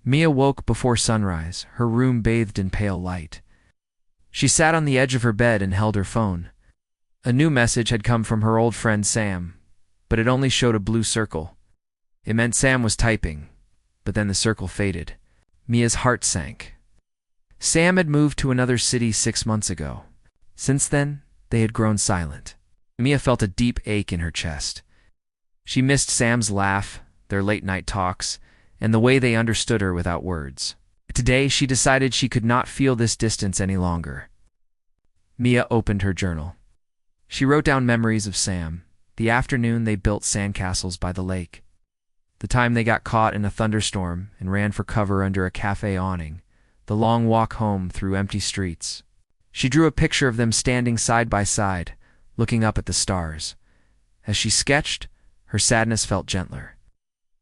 Mia woke before sunrise, her room bathed in pale light. She sat on the edge of her bed and held her phone. A new message had come from her old friend Sam, but it only showed a blue circle. It meant Sam was typing, but then the circle faded. Mia's heart sank. Sam had moved to another city 6 months ago. Since then, they had grown silent. Mia felt a deep ache in her chest. She missed Sam's laugh, their late-night talks, and the way they understood her without words. Today, she decided she could not feel this distance any longer. Mia opened her journal. She wrote down memories of Sam, the afternoon they built sandcastles by the lake, the time they got caught in a thunderstorm and ran for cover under a cafe awning, the long walk home through empty streets. She drew a picture of them standing side by side, looking up at the stars. As she sketched, her sadness felt gentler.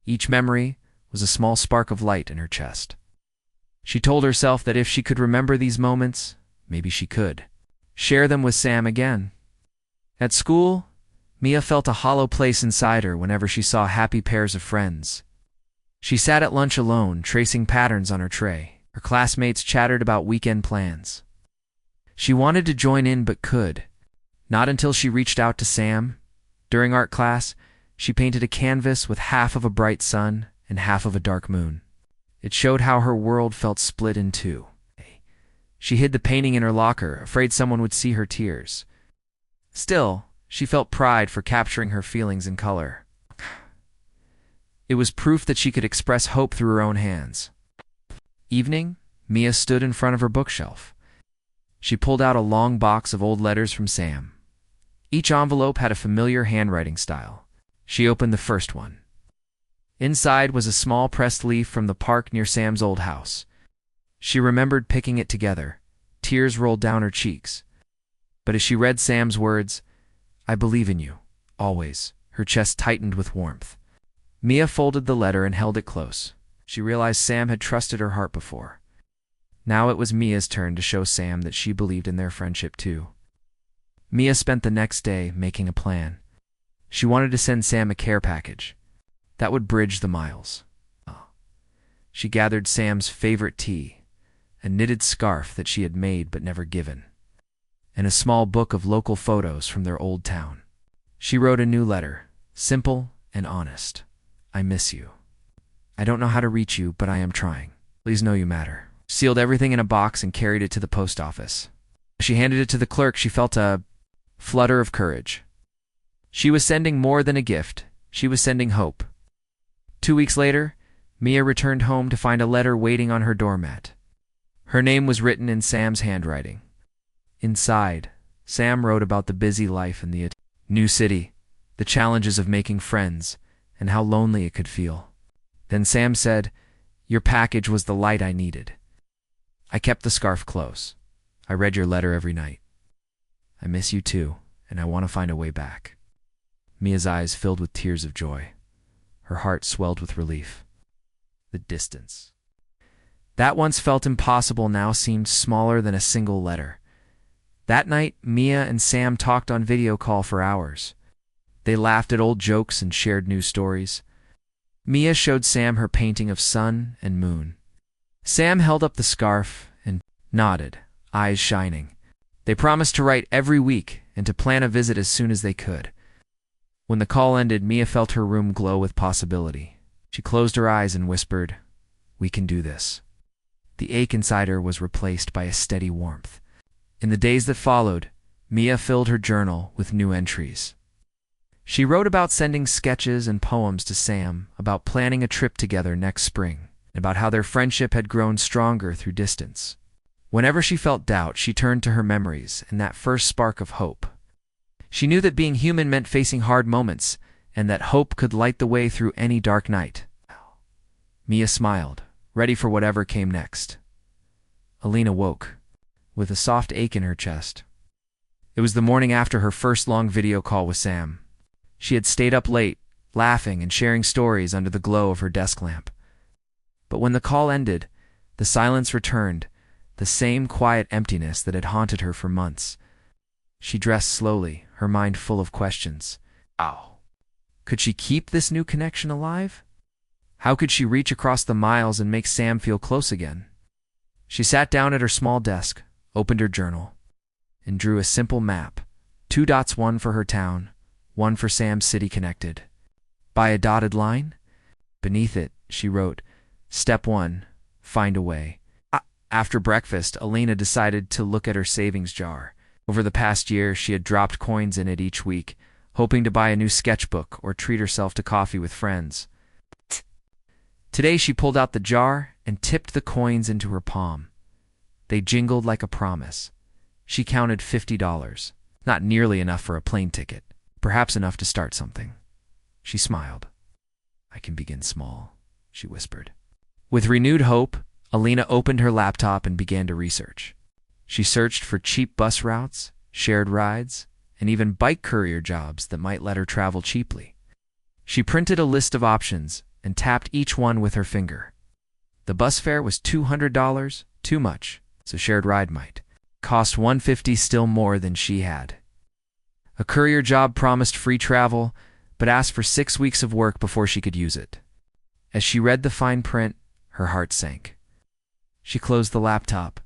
Each memory was a small spark of light in her chest. She told herself that if she could remember these moments, maybe she could share them with Sam again. At school, Mia felt a hollow place inside her whenever she saw happy pairs of friends. She sat at lunch alone, tracing patterns on her tray. Her classmates chattered about weekend plans. She wanted to join in but could. Not until she reached out to Sam. During art class, she painted a canvas with half of a bright sun and half of a dark moon. It showed how her world felt split in two. She hid the painting in her locker, afraid someone would see her tears. Still, she felt pride for capturing her feelings in color. It was proof that she could express hope through her own hands. Evening, Mia stood in front of her bookshelf. She pulled out a long box of old letters from Sam. Each envelope had a familiar handwriting style. She opened the first one. Inside was a small pressed leaf from the park near Sam's old house. She remembered picking it together. Tears rolled down her cheeks. But as she read Sam's words, "I believe in you, always," her chest tightened with warmth. Mia folded the letter and held it close. She realized Sam had trusted her heart before. Now it was Mia's turn to show Sam that she believed in their friendship too. Mia spent the next day making a plan. She wanted to send Sam a care package. That would bridge the miles. She gathered Sam's favorite tea, a knitted scarf that she had made but never given, and a small book of local photos from their old town. She wrote a new letter, simple and honest. "I miss you. I don't know how to reach you, but I am trying. Please know you matter." Sealed everything in a box and carried it to the post office. As she handed it to the clerk, she felt a flutter of courage. She was sending more than a gift. She was sending hope. 2 weeks later, Mia returned home to find a letter waiting on her doormat. Her name was written in Sam's handwriting. Inside, Sam wrote about the busy life in the new city, the challenges of making friends, and how lonely it could feel. Then Sam said, "Your package was the light I needed. I kept the scarf close. I read your letter every night. I miss you too, and I want to find a way back." Mia's eyes filled with tears of joy. Her heart swelled with relief. The distance that once felt impossible now seemed smaller than a single letter. That night, Mia and Sam talked on video call for hours. They laughed at old jokes and shared new stories. Mia showed Sam her painting of sun and moon. Sam held up the scarf and nodded, eyes shining. They promised to write every week and to plan a visit as soon as they could. When the call ended, Mia felt her room glow with possibility. She closed her eyes and whispered, "We can do this." The ache inside her was replaced by a steady warmth. In the days that followed, Mia filled her journal with new entries. She wrote about sending sketches and poems to Sam, about planning a trip together next spring, and about how their friendship had grown stronger through distance. Whenever she felt doubt, she turned to her memories and that first spark of hope. She knew that being human meant facing hard moments, and that hope could light the way through any dark night. Mia smiled, ready for whatever came next. Alina woke, with a soft ache in her chest. It was the morning after her first long video call with Sam. She had stayed up late, laughing and sharing stories under the glow of her desk lamp. But when the call ended, the silence returned, the same quiet emptiness that had haunted her for months. She dressed slowly, her mind full of questions. Could she keep this new connection alive? How could she reach across the miles and make Sam feel close again? She sat down at her small desk, opened her journal, and drew a simple map. 2 dots, one for her town, one for Sam's city connected by a dotted line. Beneath it, she wrote, Step 1, find a way. After breakfast, Alina decided to look at her savings jar. Over the past year, she had dropped coins in it each week, hoping to buy a new sketchbook or treat herself to coffee with friends. Today, she pulled out the jar and tipped the coins into her palm. They jingled like a promise. She counted $50. Not nearly enough for a plane ticket, perhaps enough to start something. She smiled. I can begin small, she whispered. With renewed hope, Alina opened her laptop and began to research. She searched for cheap bus routes, shared rides, and even bike courier jobs that might let her travel cheaply. She printed a list of options and tapped each one with her finger. The bus fare was $200, too much, so shared ride might. Cost $150, still more than she had. A courier job promised free travel, but asked for 6 weeks of work before she could use it. As she read the fine print, her heart sank. She closed the laptop.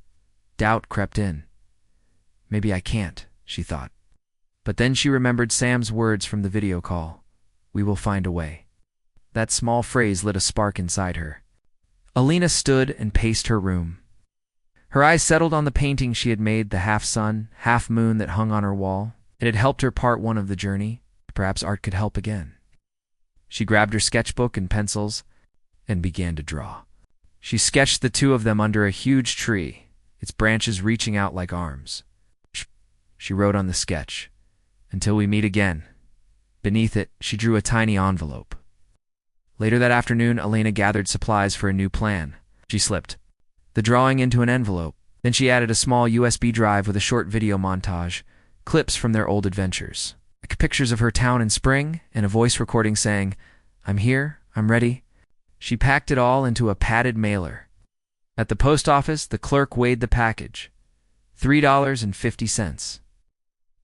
Doubt crept in. Maybe I can't, she thought. But then she remembered Sam's words from the video call. We will find a way. That small phrase lit a spark inside her. Alina stood and paced her room. Her eyes settled on the painting she had made, the half-sun, half-moon that hung on her wall. It had helped her part one of the journey. Perhaps art could help again. She grabbed her sketchbook and pencils and began to draw. She sketched the two of them under a huge tree, its branches reaching out like arms. She wrote on the sketch, Until we meet again. Beneath it, she drew a tiny envelope. Later that afternoon, Alina gathered supplies for a new plan. She slipped the drawing into an envelope. Then she added a small USB drive with a short video montage, clips from their old adventures. Pictures of her town in spring, and a voice recording saying, I'm here, I'm ready. She packed it all into a padded mailer. At the post office, the clerk weighed the package. $3.50.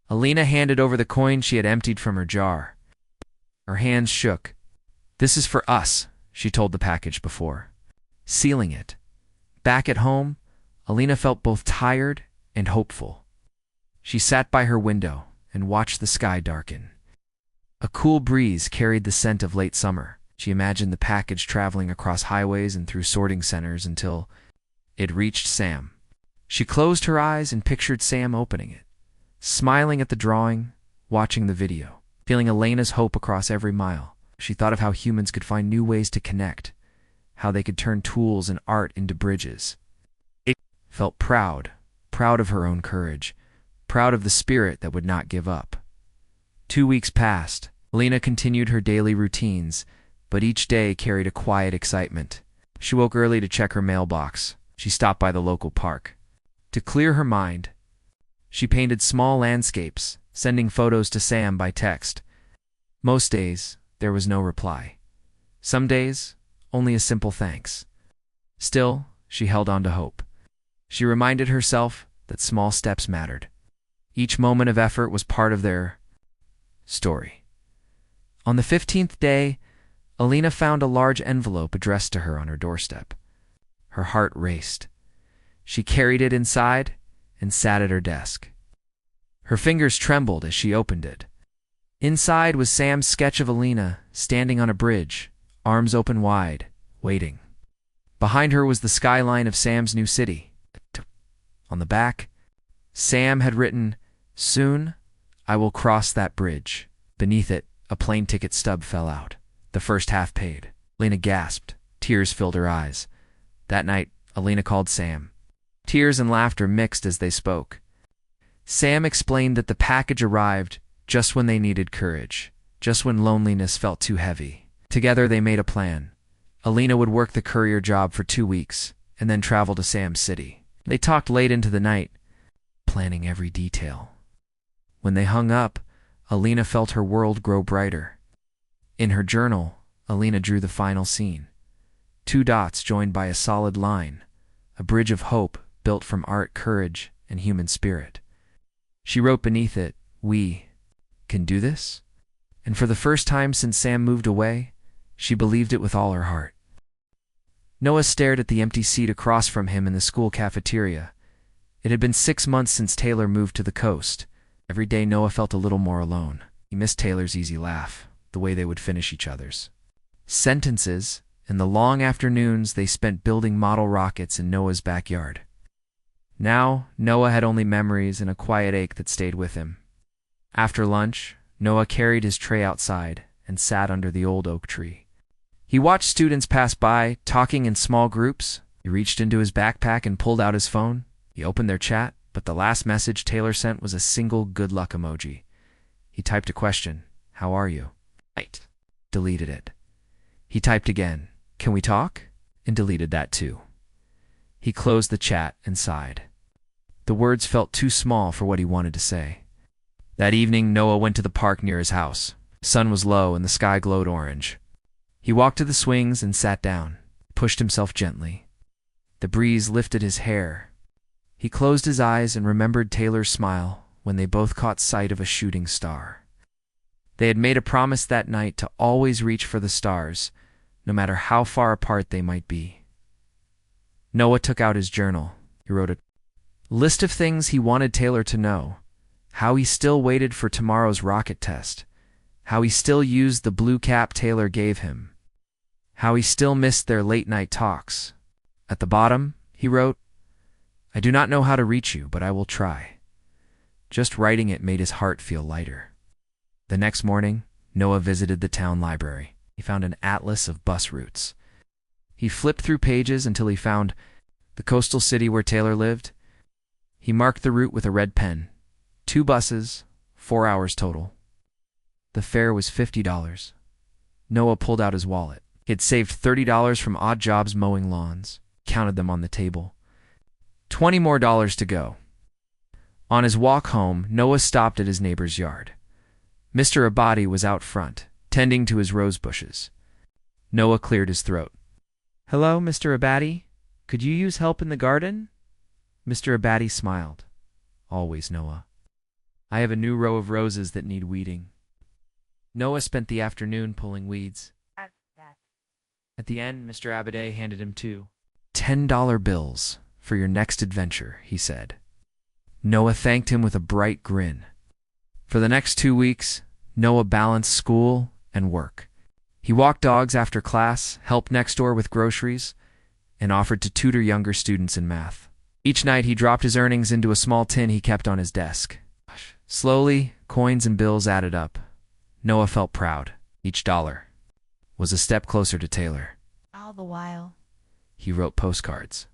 Alina handed over the coin she had emptied from her jar. Her hands shook. This is for us, she told the package before, sealing it. Back at home, Alina felt both tired and hopeful. She sat by her window and watched the sky darken. A cool breeze carried the scent of late summer. She imagined the package traveling across highways and through sorting centers until it reached Sam. She closed her eyes and pictured Sam opening it, smiling at the drawing, watching the video, feeling Alina's hope across every mile. She thought of how humans could find new ways to connect, how they could turn tools and art into bridges. It felt proud of her own courage, proud of the spirit that would not give up. 2 weeks passed. Alina continued her daily routines, but each day carried a quiet excitement. She woke early to check her mailbox. She stopped by the local park. To clear her mind, she painted small landscapes, sending photos to Sam by text. Most days, there was no reply. Some days, only a simple thanks. Still, she held on to hope. She reminded herself that small steps mattered. Each moment of effort was part of their story. On the 15th day, Alina found a large envelope addressed to her on her doorstep. Her heart raced. She carried it inside and sat at her desk. Her fingers trembled as she opened it. Inside was Sam's sketch of Alina standing on a bridge, arms open wide, waiting. Behind her was the skyline of Sam's new city. On the back, Sam had written, Soon, I will cross that bridge. Beneath it, a plane ticket stub fell out. The first half paid. Alina gasped. Tears filled her eyes. That night, Alina called Sam. Tears and laughter mixed as they spoke. Sam explained that the package arrived just when they needed courage, just when loneliness felt too heavy. Together they made a plan. Alina would work the courier job for 2 weeks, and then travel to Sam's city. They talked late into the night, planning every detail. When they hung up, Alina felt her world grow brighter. In her journal, Alina drew the final scene. 2 dots joined by a solid line, a bridge of hope built from art, courage, and human spirit. She wrote beneath it, We can do this? And for the first time since Sam moved away, she believed it with all her heart. Noah stared at the empty seat across from him in the school cafeteria. It had been 6 months since Taylor moved to the coast. Every day Noah felt a little more alone. He missed Taylor's easy laugh, the way they would finish each other's sentences, and the long afternoons they spent building model rockets in Noah's backyard. Now, Noah had only memories and a quiet ache that stayed with him. After lunch, Noah carried his tray outside and sat under the old oak tree. He watched students pass by, talking in small groups. He reached into his backpack and pulled out his phone. He opened their chat, but the last message Taylor sent was a single good luck emoji. He typed a question, "How are you?" Right. Deleted it. He typed again, "Can we talk?" and deleted that too. He closed the chat and sighed. The words felt too small for what he wanted to say. That evening, Noah went to the park near his house. The sun was low and the sky glowed orange. He walked to the swings and sat down, pushed himself gently. The breeze lifted his hair. He closed his eyes and remembered Taylor's smile when they both caught sight of a shooting star. They had made a promise that night to always reach for the stars, no matter how far apart they might be. Noah took out his journal. He wrote a list of things he wanted Taylor to know. How he still waited for tomorrow's rocket test. How he still used the blue cap Taylor gave him. How he still missed their late-night talks. At the bottom, he wrote, "I do not know how to reach you, but I will try." Just writing it made his heart feel lighter. The next morning, Noah visited the town library. He found an atlas of bus routes. He flipped through pages until he found the coastal city where Taylor lived. He marked the route with a red pen. 2 buses, 4 hours total. The fare was $50. Noah pulled out his wallet. He had saved $30 from odd jobs mowing lawns, counted them on the table. $20 more to go. On his walk home, Noah stopped at his neighbor's yard. Mr. Abadi was out front, tending to his rose bushes. Noah cleared his throat. "Hello, Mr. Abadi. Could you use help in the garden?" Mr. Abadi smiled. "Always, Noah. I have a new row of roses that need weeding." Noah spent the afternoon pulling weeds. At the end, Mr. Abadi handed him 2 $10 bills for your next adventure, he said. Noah thanked him with a bright grin. For the next 2 weeks, Noah balanced school and work. He walked dogs after class, helped next door with groceries, and offered to tutor younger students in math. Each night he dropped his earnings into a small tin he kept on his desk. Slowly, coins and bills added up. Noah felt proud. Each dollar was a step closer to Taylor. All the while, He wrote postcards.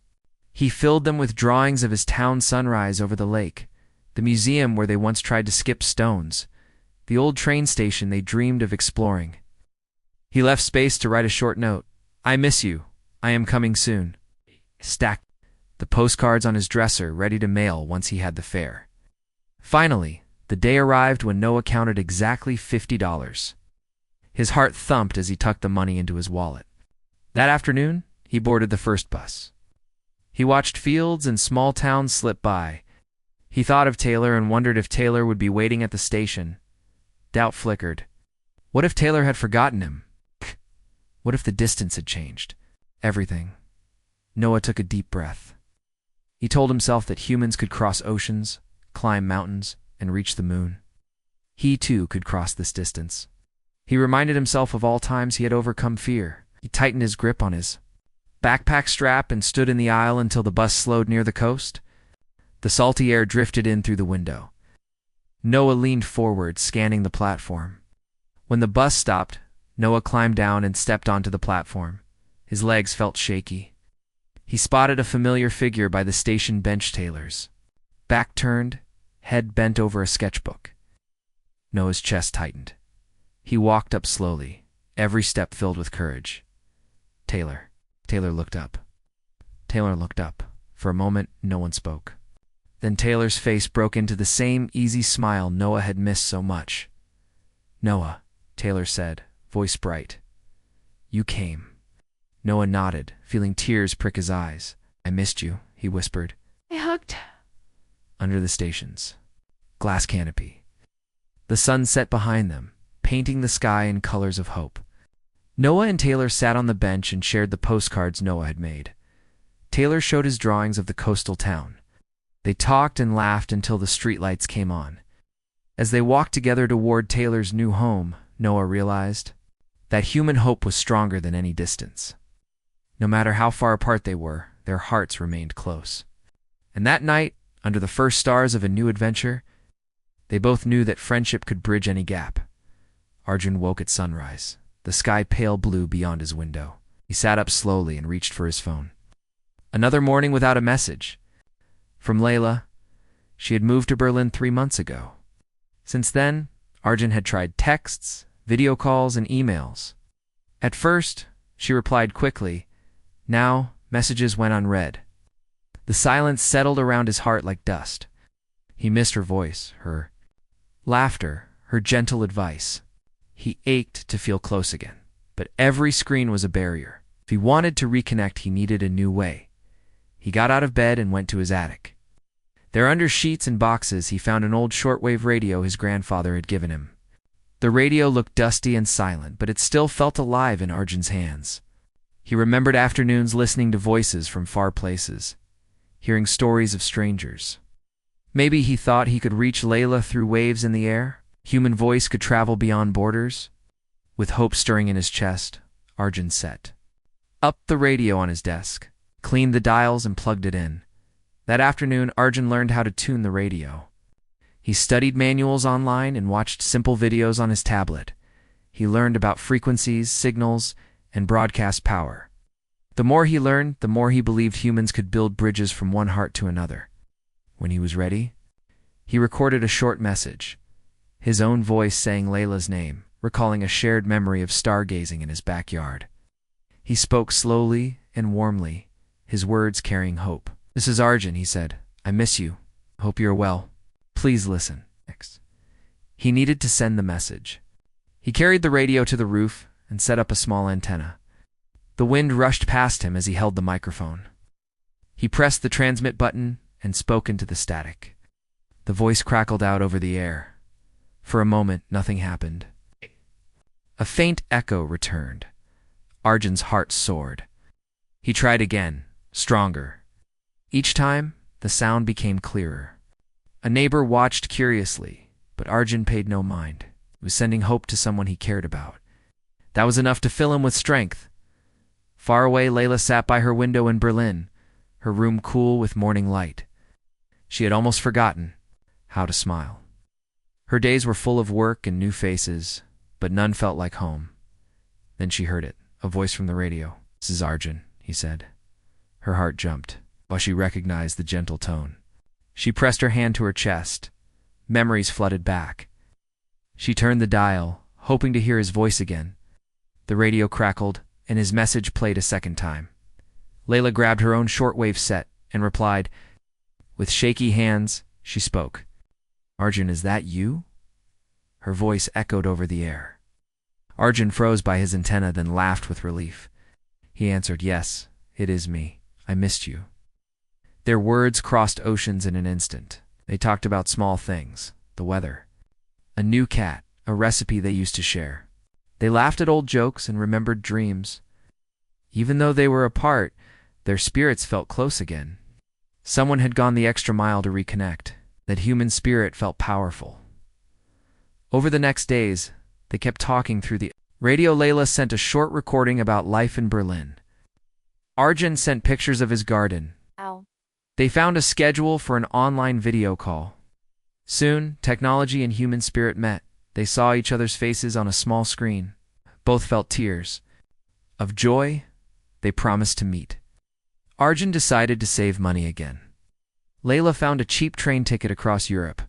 He filled them with drawings of his town sunrise over the lake, the museum where they once tried to skip stones, the old train station they dreamed of exploring. He left space to write a short note. "I miss you. I am coming soon." Stacked the postcards on his dresser, ready to mail once he had the fare. Finally, the day arrived when Noah counted exactly $50. His heart thumped as he tucked the money into his wallet. That afternoon, he boarded the first bus. He watched fields and small towns slip by. He thought of Taylor and wondered if Taylor would be waiting at the station. Doubt flickered. What if Taylor had forgotten him? What if the distance had changed? Everything. Noah took a deep breath. He told himself that humans could cross oceans, climb mountains, and reach the moon. He, too, could cross this distance. He reminded himself of all times he had overcome fear. He tightened his grip on his backpack strap and stood in the aisle until the bus slowed near the coast. The salty air drifted in through the window. Noah leaned forward, scanning the platform. When the bus stopped, Noah climbed down and stepped onto the platform. His legs felt shaky. He spotted a familiar figure by the station bench Taylor's. Back turned, head bent over a sketchbook. Noah's chest tightened. He walked up slowly, every step filled with courage. Taylor. Taylor looked up. Taylor looked up. For a moment, no one spoke. Then Taylor's face broke into the same easy smile Noah had missed so much. "Noah," Taylor said, voice bright. "You came." Noah nodded, feeling tears prick his eyes. "I missed you," he whispered. I hugged. Under the station's glass canopy. The sun set behind them, painting the sky in colors of hope. Noah and Taylor sat on the bench and shared the postcards Noah had made. Taylor showed his drawings of the coastal town. They talked and laughed until the streetlights came on. As they walked together toward Taylor's new home, Noah realized that human hope was stronger than any distance. No matter how far apart they were, their hearts remained close. And that night, under the first stars of a new adventure, they both knew that friendship could bridge any gap. Arjun woke at sunrise, the sky pale blue beyond his window. He sat up slowly and reached for his phone. Another morning without a message. From Layla. She had moved to Berlin 3 months ago. Since then, Arjun had tried texts, video calls, and emails. At first, she replied quickly. Now, messages went unread. The silence settled around his heart like dust. He missed her voice, her laughter, her gentle advice. He ached to feel close again, but every screen was a barrier. If he wanted to reconnect, he needed a new way. He got out of bed and went to his attic. There, under sheets and boxes, he found an old shortwave radio his grandfather had given him. The radio looked dusty and silent, but it still felt alive in Arjun's hands. He remembered afternoons listening to voices from far places, hearing stories of strangers. Maybe he thought he could reach Layla through waves in the air. Human voice could travel beyond borders. With hope stirring in his chest, Arjun set up the radio on his desk, cleaned the dials, and plugged it in. That afternoon, Arjun learned how to tune the radio. He studied manuals online and watched simple videos on his tablet. He learned about frequencies, signals, and broadcast power. The more he learned, the more he believed humans could build bridges from one heart to another. When he was ready, he recorded a short message. His own voice saying Layla's name, recalling a shared memory of stargazing in his backyard. He spoke slowly and warmly, his words carrying hope. "This is Arjun," he said. "I miss you. Hope you're well. Please listen." Next. He needed to send the message. He carried the radio to the roof and set up a small antenna. The wind rushed past him as he held the microphone. He pressed the transmit button and spoke into the static. The voice crackled out over the air. For a moment, nothing happened. A faint echo returned. Arjun's heart soared. He tried again, stronger. Each time, the sound became clearer. A neighbor watched curiously, but Arjun paid no mind. He was sending hope to someone he cared about. That was enough to fill him with strength. Far away, Layla sat by her window in Berlin, her room cool with morning light. She had almost forgotten how to smile. Her days were full of work and new faces, but none felt like home. Then she heard it, a voice from the radio. "This is Arjun," he said. Her heart jumped while she recognized the gentle tone. She pressed her hand to her chest. Memories flooded back. She turned the dial, hoping to hear his voice again. The radio crackled, and his message played a second time. Layla grabbed her own shortwave set and replied. With shaky hands, she spoke. "Arjun, is that you?" Her voice echoed over the air. Arjun froze by his antenna, then laughed with relief. He answered, "Yes, it is me. I missed you." Their words crossed oceans in an instant. They talked about small things, the weather, a new cat, a recipe they used to share. They laughed at old jokes and remembered dreams. Even though they were apart, their spirits felt close again. Someone had gone the extra mile to reconnect. That human spirit felt powerful. Over the next days, they kept talking through the radio. Layla sent a short recording about life in Berlin. Arjun sent pictures of his garden. Ow. They found a schedule for an online video call. Soon, technology and human spirit met. They saw each other's faces on a small screen. Both felt tears. Of joy, they promised to meet. Arjun decided to save money again. Layla found a cheap train ticket across Europe.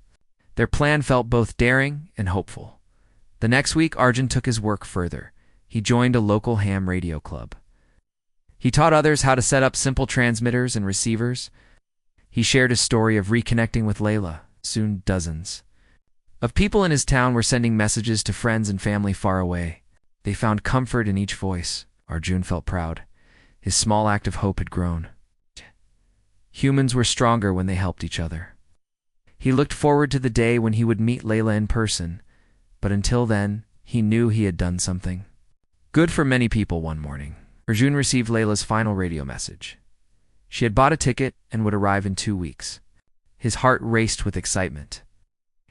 Their plan felt both daring and hopeful. The next week, Arjun took his work further. He joined a local ham radio club. He taught others how to set up simple transmitters and receivers. He shared his story of reconnecting with Layla. Soon, dozens of people in his town were sending messages to friends and family far away. They found comfort in each voice. Arjun felt proud. His small act of hope had grown. Humans were stronger when they helped each other. He looked forward to the day when he would meet Layla in person, but until then, he knew he had done something Good for many people one morning. Arjun received Layla's final radio message. She had bought a ticket and would arrive in 2 weeks. His heart raced with excitement.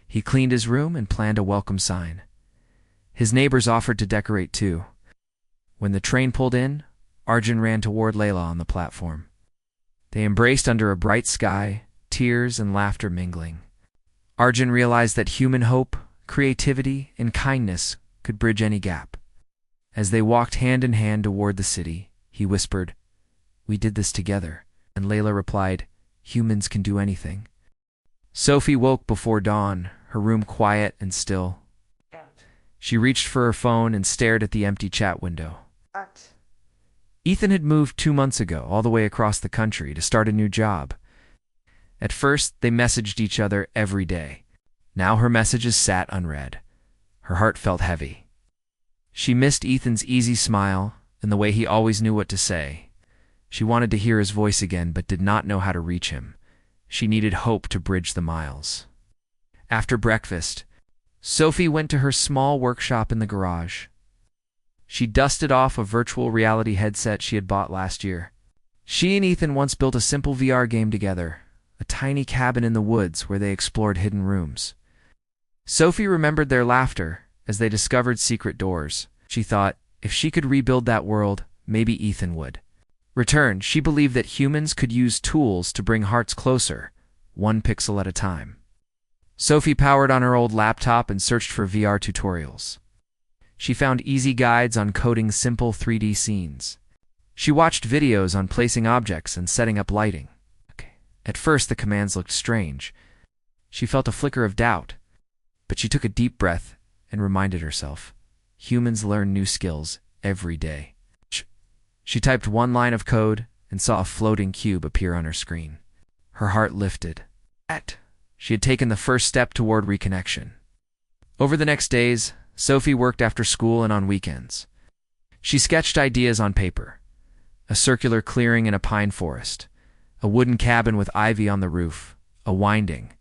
He cleaned his room and planned a welcome sign. His neighbors offered to decorate too. When the train pulled in, Arjun ran toward Layla on the platform. They embraced under a bright sky, tears and laughter mingling. Arjun realized that human hope, creativity, and kindness could bridge any gap. As they walked hand in hand toward the city, he whispered, "We did this together," and Layla replied, "Humans can do anything." Sophie woke before dawn, her room quiet and still. She reached for her phone and stared at the empty chat window. Ethan had moved 2 months ago, all the way across the country, to start a new job. At first, they messaged each other every day. Now her messages sat unread. Her heart felt heavy. She missed Ethan's easy smile and the way he always knew what to say. She wanted to hear his voice again, but did not know how to reach him. She needed hope to bridge the miles. After breakfast, Sophie went to her small workshop in the garage. She dusted off a virtual reality headset she had bought last year. She and Ethan once built a simple VR game together, a tiny cabin in the woods where they explored hidden rooms. Sophie remembered their laughter as they discovered secret doors. She thought, if she could rebuild that world, maybe Ethan would. Returned, she believed that humans could use tools to bring hearts closer, 1 pixel at a time. Sophie powered on her old laptop and searched for VR tutorials. She found easy guides on coding simple 3D scenes. She watched videos on placing objects and setting up lighting. At first, the commands looked strange. She felt a flicker of doubt, but she took a deep breath and reminded herself, humans learn new skills every day. She typed 1 line of code and saw a floating cube appear on her screen. Her heart lifted. She had taken the first step toward reconnection. Over the next days, Sophie worked after school and on weekends. She sketched ideas on paper. A circular clearing in a pine forest, a wooden cabin with ivy on the roof, a winding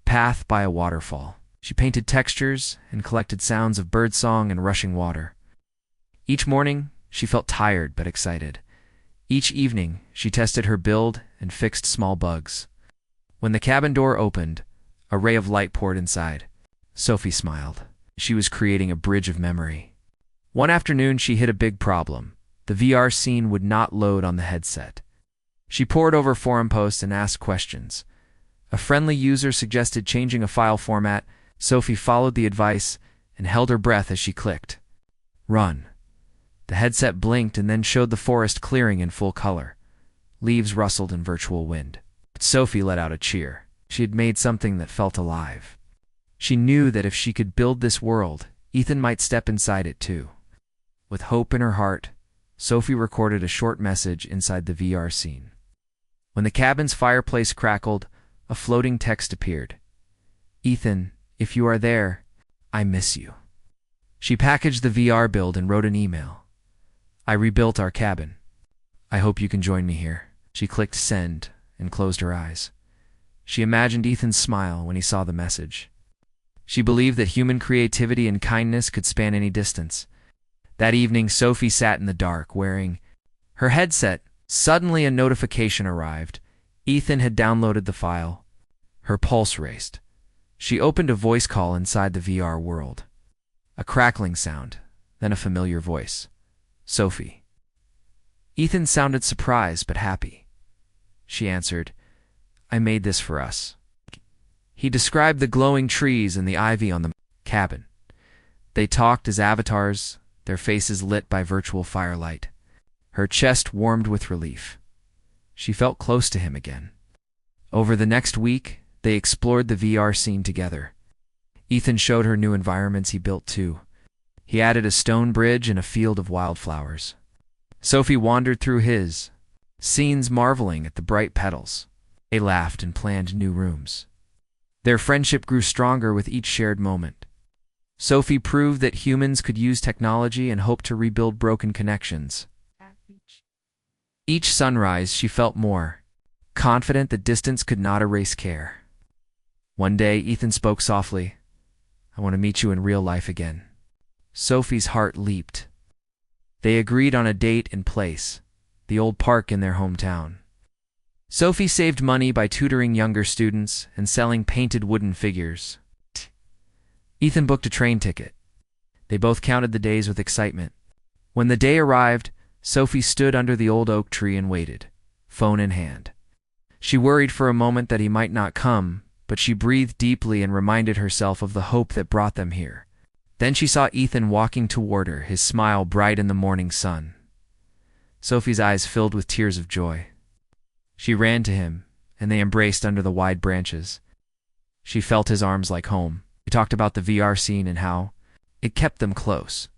path by a waterfall. She painted textures and collected sounds of birdsong and rushing water. Each morning, she felt tired but excited. Each evening, she tested her build and fixed small bugs. When the cabin door opened, a ray of light poured inside. Sophie smiled. She was creating a bridge of memory. One afternoon, she hit a big problem. The VR scene would not load on the headset. She pored over forum posts and asked questions. A friendly user suggested changing a file format. Sophie followed the advice and held her breath as she clicked. Run. The headset blinked and then showed the forest clearing in full color. Leaves rustled in virtual wind. But Sophie let out a cheer. She had made something that felt alive. She knew that if she could build this world, Ethan might step inside it too. With hope in her heart, Sophie recorded a short message inside the VR scene. When the cabin's fireplace crackled, a floating text appeared. Ethan, if you are there, I miss you. She packaged the VR build and wrote an email. I rebuilt our cabin. I hope you can join me here. She clicked send and closed her eyes. She imagined Ethan's smile when he saw the message. She believed that human creativity and kindness could span any distance. That evening, Sophie sat in the dark, wearing her headset. Suddenly, a notification arrived. Ethan had downloaded the file. Her pulse raced. She opened a voice call inside the VR world. A crackling sound, then a familiar voice. Sophie. Ethan sounded surprised but happy. She answered, I made this for us. He described the glowing trees and the ivy on the cabin. They talked as avatars, their faces lit by virtual firelight. Her chest warmed with relief. She felt close to him again. Over the next week, they explored the VR scene together. Ethan showed her new environments he built too. He added a stone bridge and a field of wildflowers. Sophie wandered through his scenes, marveling at the bright petals. They laughed and planned new rooms. Their friendship grew stronger with each shared moment. Sophie proved that humans could use technology and hoped to rebuild broken connections. Each sunrise, she felt more confident that distance could not erase care. One day, Ethan spoke softly, I want to meet you in real life again. Sophie's heart leaped. They agreed on a date and place, the old park in their hometown. Sophie saved money by tutoring younger students and selling painted wooden figures. Ethan booked a train ticket. They both counted the days with excitement. When the day arrived, Sophie stood under the old oak tree and waited, phone in hand. She worried for a moment that he might not come, but she breathed deeply and reminded herself of the hope that brought them here. Then she saw Ethan walking toward her, his smile bright in the morning sun. Sophie's eyes filled with tears of joy. She ran to him, and they embraced under the wide branches. She felt his arms like home. He talked about the VR scene and how it kept them close.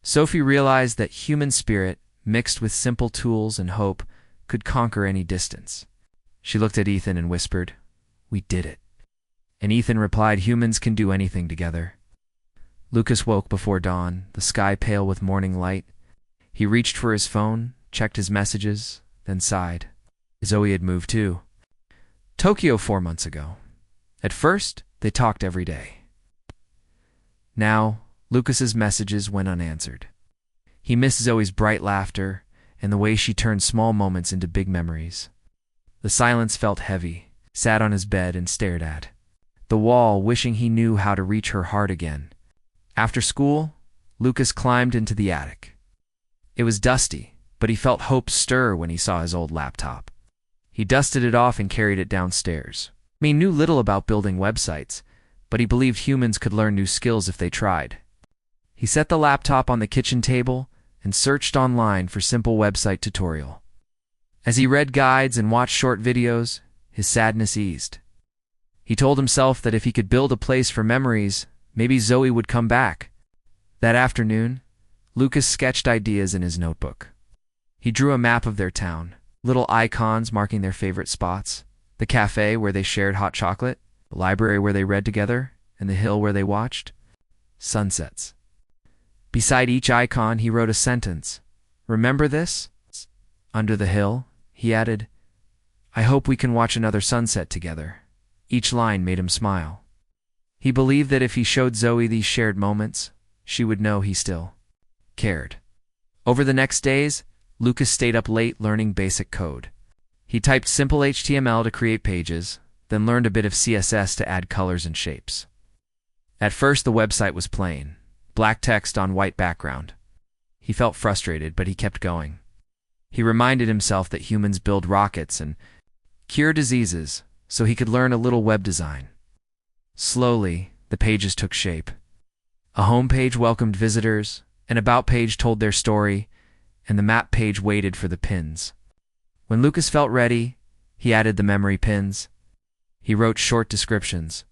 Sophie realized that human spirit, mixed with simple tools and hope, could conquer any distance. She looked at Ethan and whispered, "We did it." And Ethan replied, "Humans can do anything together." Lucas woke before dawn, the sky pale with morning light. He reached for his phone, checked his messages, then sighed. Zoe had moved too. Tokyo 4 months ago. At first, they talked every day. Now, Lucas's messages went unanswered. He missed Zoe's bright laughter and the way she turned small moments into big memories. The silence felt heavy, sat on his bed and stared at the wall, wishing he knew how to reach her heart again. After school, Lucas climbed into the attic. It was dusty, but he felt hope stir when he saw his old laptop. He dusted it off and carried it downstairs. He knew little about building websites, but he believed humans could learn new skills if they tried. He set the laptop on the kitchen table and searched online for simple website tutorial. As he read guides and watched short videos, his sadness eased. He told himself that if he could build a place for memories, maybe Zoe would come back. That afternoon, Lucas sketched ideas in his notebook. He drew a map of their town, little icons marking their favorite spots, the cafe where they shared hot chocolate, the library where they read together, and the hill where they watched sunsets. Beside each icon, he wrote a sentence. "Remember this?" Under the hill, he added, "I hope we can watch another sunset together." Each line made him smile. He believed that if he showed Zoe these shared moments, she would know he still cared. Over the next days, Lucas stayed up late learning basic code. He typed simple HTML to create pages, then learned a bit of CSS to add colors and shapes. At first, the website was plain, black text on white background. He felt frustrated, but he kept going. He reminded himself that humans build rockets and cure diseases, so he could learn a little web design. Slowly, the pages took shape. A home page welcomed visitors, an about page told their story, and the map page waited for the pins. When Lucas felt ready, he added the memory pins. He wrote short descriptions.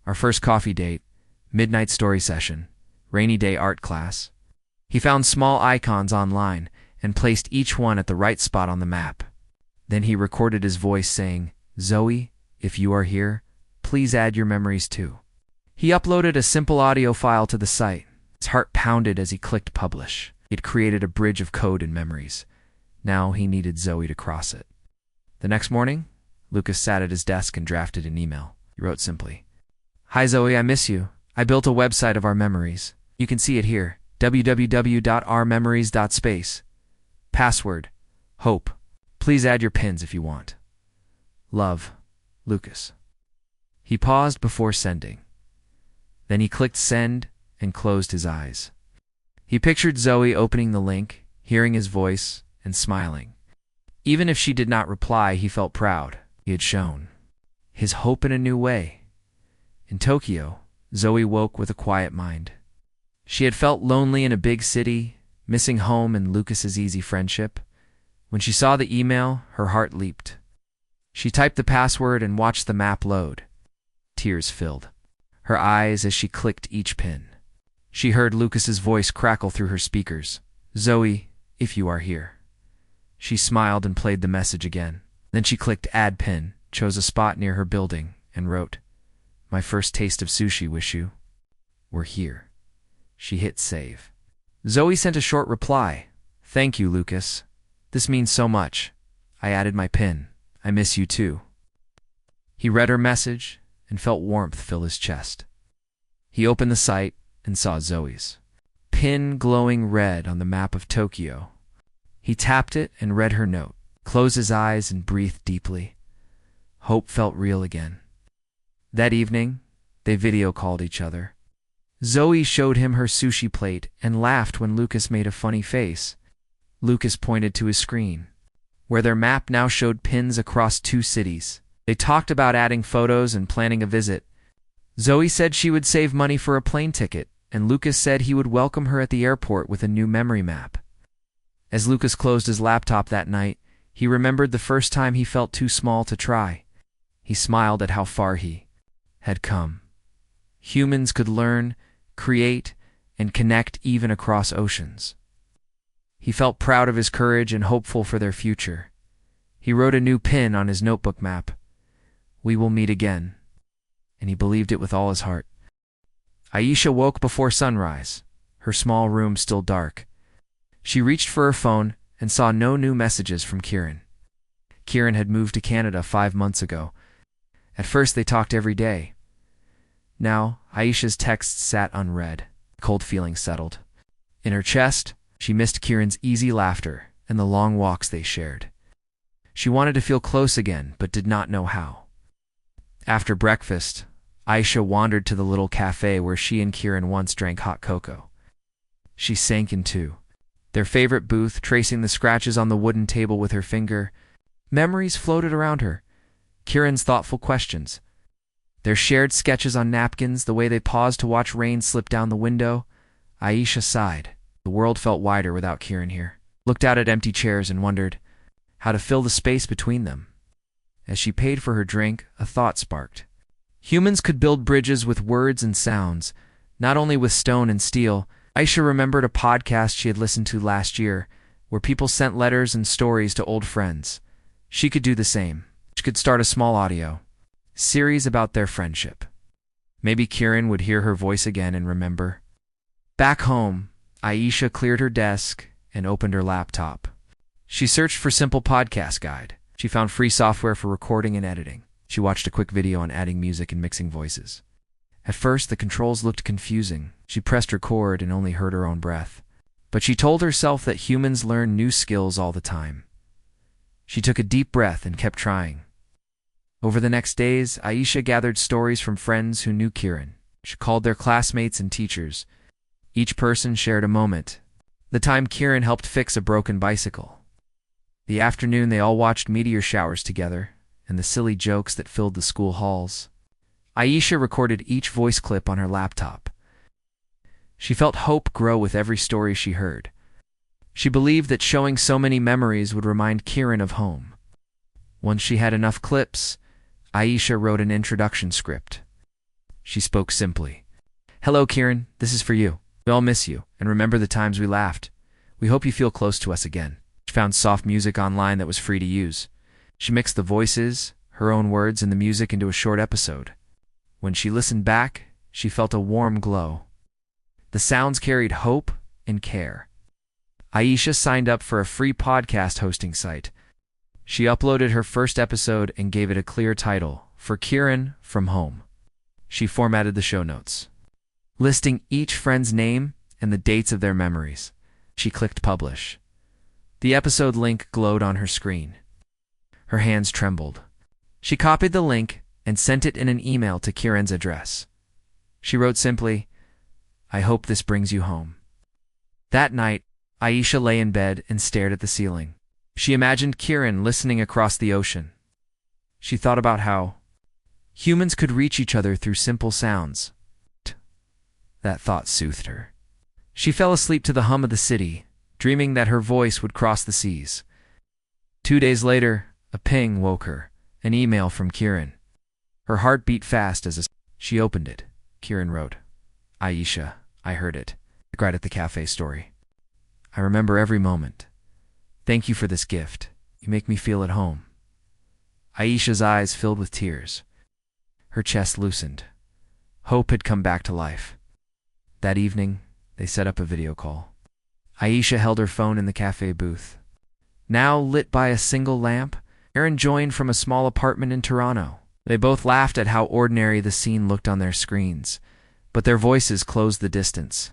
Our first coffee date, midnight story session, rainy day art class. He found small icons online and placed each one at the right spot on the map. Then he recorded his voice saying, "Zoe, if you are here, please add your memories too." He uploaded a simple audio file to the site. His heart pounded as he clicked publish. He had created a bridge of code and memories. Now he needed Zoe to cross it. The next morning, Lucas sat at his desk and drafted an email. He wrote simply, "Hi Zoe, I miss you. I built a website of our memories. You can see it here, www.ourmemories.space. Password, hope. Please add your pins if you want. Love, Lucas." He paused before sending. Then he clicked send and closed his eyes. He pictured Zoe opening the link, hearing his voice, and smiling. Even if she did not reply, he felt proud. He had shown his hope in a new way. In Tokyo, Zoe woke with a quiet mind. She had felt lonely in a big city, missing home and Lucas's easy friendship. When she saw the email, her heart leaped. She typed the password and watched the map load. Tears filled her eyes as she clicked each pin. She heard Lucas's voice crackle through her speakers. "Zoe, if you are here." She smiled and played the message again. Then she clicked add pin, chose a spot near her building, and wrote, "My first taste of sushi, wish you were here." She hit save. Zoe sent a short reply. "Thank you, Lucas. This means so much. I added my pin. I miss you too." He read her message and felt warmth fill his chest. He opened the site and saw Zoe's pin glowing red on the map of Tokyo. He tapped it and read her note, closed his eyes and breathed deeply. Hope felt real again. That evening, they video called each other. Zoe showed him her sushi plate and laughed when Lucas made a funny face. Lucas pointed to his screen, where their map now showed pins across 2 cities. They talked about adding photos and planning a visit. Zoe said she would save money for a plane ticket, and Lucas said he would welcome her at the airport with a new memory map. As Lucas closed his laptop that night, he remembered the first time he felt too small to try. He smiled at how far he had come. Humans could learn, create, and connect even across oceans. He felt proud of his courage and hopeful for their future. He wrote a new pin on his notebook map. "We will meet again." And he believed it with all his heart. Aisha woke before sunrise, her small room still dark. She reached for her phone and saw no new messages from Kieran. Kieran had moved to Canada 5 months ago. At first they talked every day. Now, Aisha's texts sat unread. Cold feeling settled. In her chest, she missed Kieran's easy laughter and the long walks they shared. She wanted to feel close again, but did not know how. After breakfast, Aisha wandered to the little cafe where she and Kieran once drank hot cocoa. She sank into their favorite booth, tracing the scratches on the wooden table with her finger. Memories floated around her. Kieran's thoughtful questions, their shared sketches on napkins, the way they paused to watch rain slip down the window. Aisha sighed. The world felt wider without Kieran here. Looked out at empty chairs and wondered how to fill the space between them. As she paid for her drink, a thought sparked. Humans could build bridges with words and sounds, not only with stone and steel. Aisha remembered a podcast she had listened to last year, where people sent letters and stories to old friends. She could do the same. She could start a small audio series about their friendship. Maybe Kieran would hear her voice again and remember. Back home, Aisha cleared her desk and opened her laptop. She searched for simple podcast guide. She found free software for recording and editing. She watched a quick video on adding music and mixing voices. At first, the controls looked confusing. She pressed record and only heard her own breath. But she told herself that humans learn new skills all the time. She took a deep breath and kept trying. Over the next days, Aisha gathered stories from friends who knew Kieran. She called their classmates and teachers. Each person shared a moment. The time Kieran helped fix a broken bicycle. The afternoon they all watched meteor showers together, and the silly jokes that filled the school halls. Aisha recorded each voice clip on her laptop. She felt hope grow with every story she heard. She believed that showing so many memories would remind Kieran of home. Once she had enough clips, Aisha wrote an introduction script. She spoke simply. "Hello, Kieran. This is for you. We all miss you, and remember the times we laughed. We hope you feel close to us again." She found soft music online that was free to use. She mixed the voices, her own words, and the music into a short episode. When she listened back, she felt a warm glow. The sounds carried hope and care. Aisha signed up for a free podcast hosting site. She uploaded her first episode and gave it a clear title, For Kieran from Home. She formatted the show notes, listing each friend's name and the dates of their memories. She clicked publish. The episode link glowed on her screen. Her hands trembled. She copied the link and sent it in an email to Kieran's address. She wrote simply, "I hope this brings you home." That night, Aisha lay in bed and stared at the ceiling. She imagined Kieran listening across the ocean. She thought about how humans could reach each other through simple sounds. That thought soothed her. She fell asleep to the hum of the city, dreaming that her voice would cross the seas. 2 days later, a ping woke her, an email from Kieran. Her heart beat fast as she opened it. Kieran wrote, "Aisha, I heard it. Right at the cafe story. I remember every moment. Thank you for this gift. You make me feel at home." Aisha's eyes filled with tears. Her chest loosened. Hope had come back to life. That evening, they set up a video call. Aisha held her phone in the cafe booth. Now lit by a single lamp, Aaron joined from a small apartment in Toronto. They both laughed at how ordinary the scene looked on their screens, but their voices closed the distance.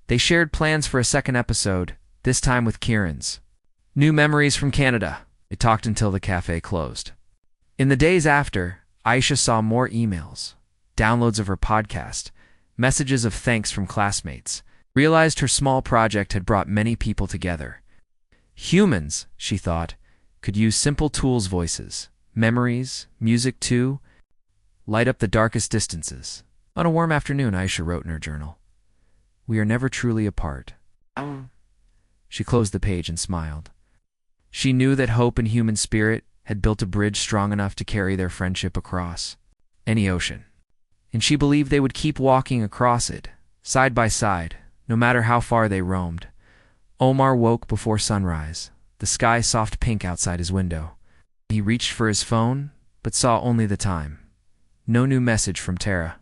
They shared plans for a second episode, this time with Kieran's. New memories from Canada. They talked until the cafe closed. In the days after, Aisha saw more emails, downloads of her podcast, messages of thanks from classmates, realized her small project had brought many people together. Humans, she thought, could use simple tools, voices, memories, music too, light up the darkest distances. On a warm afternoon, Aisha wrote in her journal, "We are never truly apart." She closed the page and smiled. She knew that hope and human spirit had built a bridge strong enough to carry their friendship across any ocean. And she believed they would keep walking across it, side by side, no matter how far they roamed. Omar woke before sunrise, the sky soft pink outside his window. He reached for his phone, but saw only the time. No new message from Tara.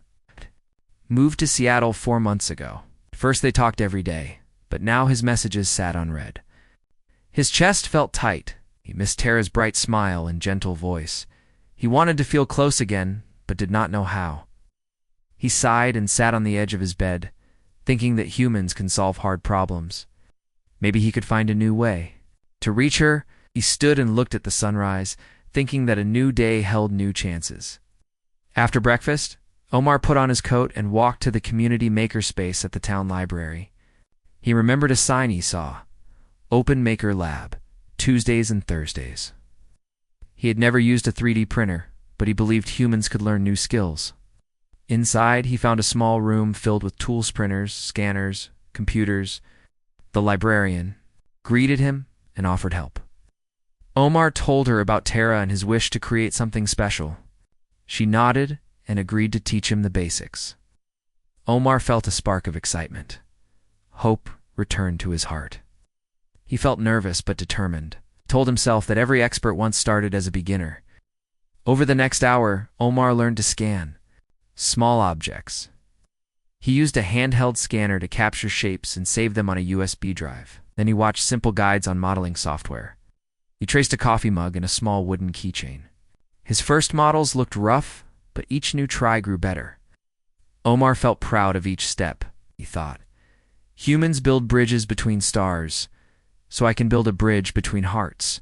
Moved to Seattle 4 months ago. First they talked every day, but now his messages sat unread. His chest felt tight. He missed Tara's bright smile and gentle voice. He wanted to feel close again, but did not know how. He sighed and sat on the edge of his bed, thinking that humans can solve hard problems. Maybe he could find a new way. To reach her, he stood and looked at the sunrise, thinking that a new day held new chances. After breakfast, Omar put on his coat and walked to the community makerspace at the town library. He remembered a sign he saw, Open Maker Lab, Tuesdays and Thursdays. He had never used a 3D printer, but he believed humans could learn new skills. Inside, he found a small room filled with tools, printers, scanners, computers. The librarian greeted him and offered help. Omar told her about Tara and his wish to create something special. She nodded and agreed to teach him the basics. Omar felt a spark of excitement. Hope returned to his heart. He felt nervous but determined, told himself that every expert once started as a beginner. Over the next hour, Omar learned to scan small objects. He used a handheld scanner to capture shapes and save them on a USB drive. Then he watched simple guides on modeling software. He traced a coffee mug and a small wooden keychain. His first models looked rough, but each new try grew better. Omar felt proud of each step, he thought. Humans build bridges between stars, so I can build a bridge between hearts.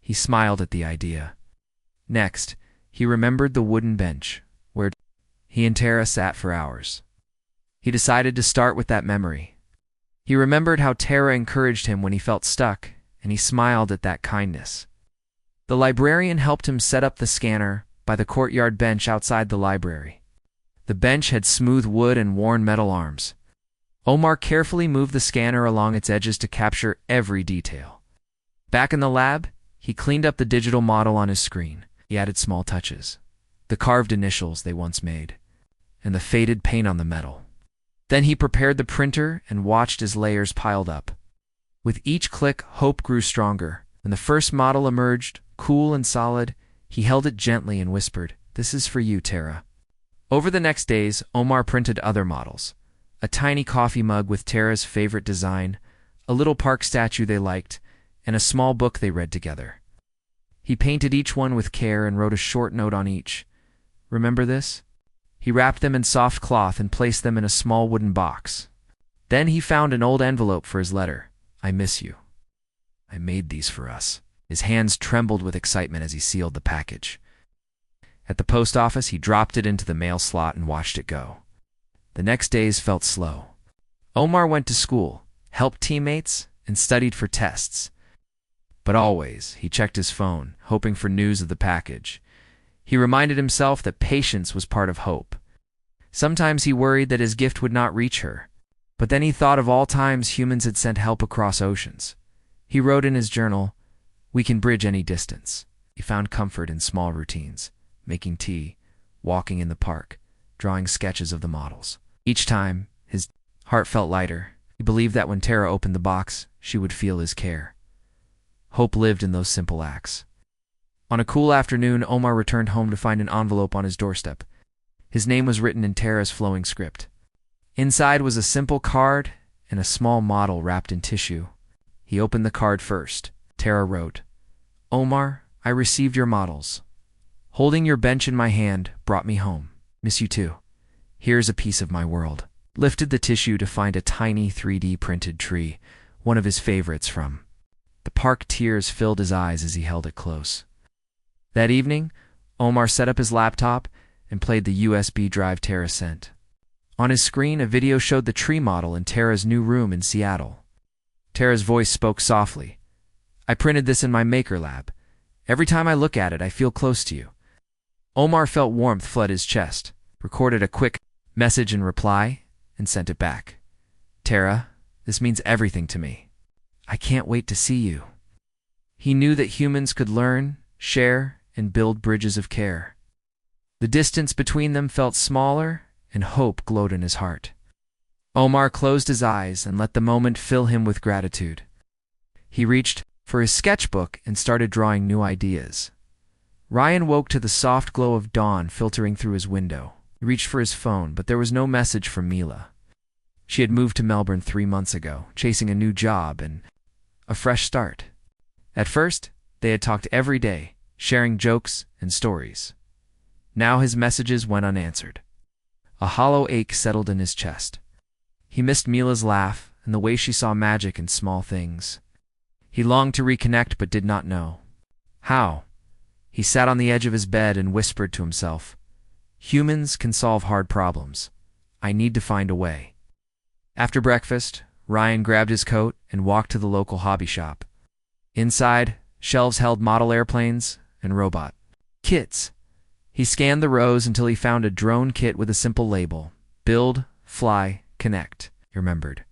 He smiled at the idea. Next, he remembered the wooden bench, where he and Tara sat for hours. He decided to start with that memory. He remembered how Tara encouraged him when he felt stuck, and he smiled at that kindness. The librarian helped him set up the scanner by the courtyard bench outside the library. The bench had smooth wood and worn metal arms. Omar carefully moved the scanner along its edges to capture every detail. Back in the lab, he cleaned up the digital model on his screen. He added small touches, the carved initials they once made, and the faded paint on the metal. Then he prepared the printer and watched as layers piled up. With each click, hope grew stronger. When the first model emerged, cool and solid, he held it gently and whispered, "This is for you, Tara." Over the next days, Omar printed other models. A tiny coffee mug with Tara's favorite design, a little park statue they liked, and a small book they read together. He painted each one with care and wrote a short note on each. Remember this? He wrapped them in soft cloth and placed them in a small wooden box. Then he found an old envelope for his letter. "I miss you. I made these for us." His hands trembled with excitement as he sealed the package. At the post office, he dropped it into the mail slot and watched it go. The next days felt slow. Omar went to school, helped teammates, and studied for tests. But always, he checked his phone, hoping for news of the package. He reminded himself that patience was part of hope. Sometimes he worried that his gift would not reach her. But then he thought of all times humans had sent help across oceans. He wrote in his journal, "We can bridge any distance." He found comfort in small routines, making tea, walking in the park, drawing sketches of the models. Each time, his heart felt lighter. He believed that when Tara opened the box, she would feel his care. Hope lived in those simple acts. On a cool afternoon, Omar returned home to find an envelope on his doorstep. His name was written in Tara's flowing script. Inside was a simple card and a small model wrapped in tissue. He opened the card first. Tara wrote, "Omar, I received your models. Holding your bench in my hand brought me home. Miss you too. Here's a piece of my world." lifted the tissue to find a tiny 3D printed tree, one of his favorites from. The park tears filled his eyes as he held it close. That evening, Omar set up his laptop and played the USB drive Tara sent. On his screen, a video showed the tree model in Tara's new room in Seattle. Tara's voice spoke softly. "I printed this in my maker lab. Every time I look at it, I feel close to you." Omar felt warmth flood his chest, recorded a quick message in reply, and sent it back. "Tara, this means everything to me. I can't wait to see you." He knew that humans could learn, share, and build bridges of care. The distance between them felt smaller, and hope glowed in his heart. Omar closed his eyes and let the moment fill him with gratitude. He reached for his sketchbook and started drawing new ideas. Ryan woke to the soft glow of dawn filtering through his window. He reached for his phone, but there was no message from Mila. She had moved to Melbourne 3 months ago, chasing a new job and a fresh start. At first, they had talked every day, sharing jokes and stories. Now his messages went unanswered. A hollow ache settled in his chest. He missed Mila's laugh and the way she saw magic in small things. He longed to reconnect but did not know how. He sat on the edge of his bed and whispered to himself, "Humans can solve hard problems. I need to find a way." After breakfast, Ryan grabbed his coat and walked to the local hobby shop. Inside, shelves held model airplanes and robot kits. He scanned the rows until he found a drone kit with a simple label, "Build, Fly, Connect," he remembered.